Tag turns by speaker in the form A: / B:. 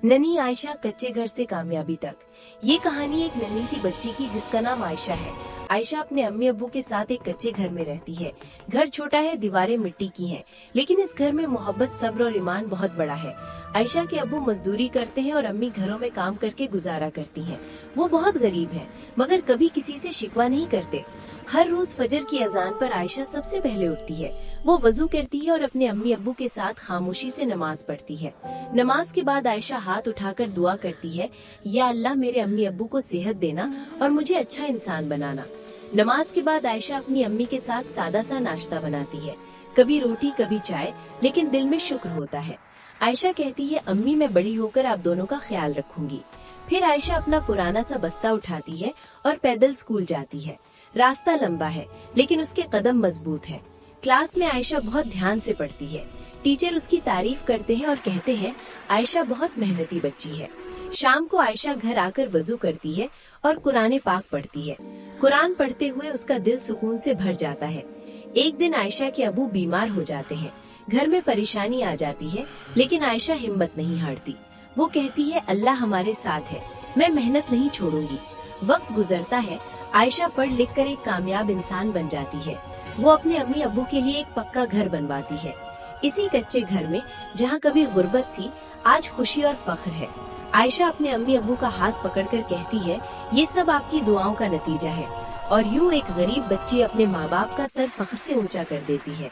A: नन्ही आयशा कच्चे घर से कामयाबी तक। ये कहानी एक नन्ही सी बच्ची की जिसका नाम आयशा है। आयशा अपने अम्मी अब्बू के साथ एक कच्चे घर में रहती है। घर छोटा है, दीवारें मिट्टी की हैं, लेकिन इस घर में मोहब्बत, सब्र और ईमान बहुत बड़ा है। आयशा के अब्बू मजदूरी करते हैं और अम्मी घरों में काम करके गुजारा करती हैं। वो बहुत गरीब हैं, मगर कभी किसी से शिकवा नहीं करते। हर रोज फजर की अजान पर आयशा सबसे पहले उठती है। वो वजू करती है और अपने अम्मी अब्बू के साथ खामोशी से नमाज पढ़ती है। नमाज के बाद आयशा हाथ उठाकर दुआ करती है, या अल्लाह मेरे अम्मी अब्बू को सेहत देना और मुझे अच्छा इंसान बनाना। नमाज के बाद आयशा अपनी अम्मी के साथ सादा सा नाश्ता बनाती है, कभी रोटी कभी चाय, लेकिन दिल में शुक्र होता है। आयशा कहती है, अम्मी मैं बड़ी होकर आप दोनों का ख्याल रखूंगी। फिर आयशा अपना पुराना सा बस्ता उठाती है और पैदल स्कूल जाती है। रास्ता लंबा है, लेकिन उसके कदम मजबूत है। क्लास में आयशा बहुत ध्यान से पढ़ती है। टीचर उसकी तारीफ करते हैं और कहते हैं, आयशा बहुत मेहनती बच्ची है। शाम को आयशा घर आकर वजू करती है और कुरान पाक पढ़ती है। कुरान पढ़ते हुए उसका दिल सुकून से भर जाता है। एक दिन आयशा के अबू बीमार हो जाते हैं। घर में परेशानी आ जाती है, लेकिन आयशा हिम्मत नहीं हारती। वो कहती है, अल्लाह हमारे साथ है, मैं मेहनत नहीं छोड़ूंगी। वक्त गुजरता है, आयशा पढ़ लिख कर एक कामयाब इंसान बन जाती है। वो अपने अम्मी अब्बू के लिए एक पक्का घर बनवाती है। इसी कच्चे घर में जहाँ कभी गुर्बत थी, आज खुशी और फख्र है। आयशा अपने अम्मी अब्बू का हाथ पकड़कर कहती है, ये सब आपकी दुआओं का नतीजा है। और यूँ एक गरीब बच्ची अपने माँ बाप का सर फख्र से ऊंचा कर देती है।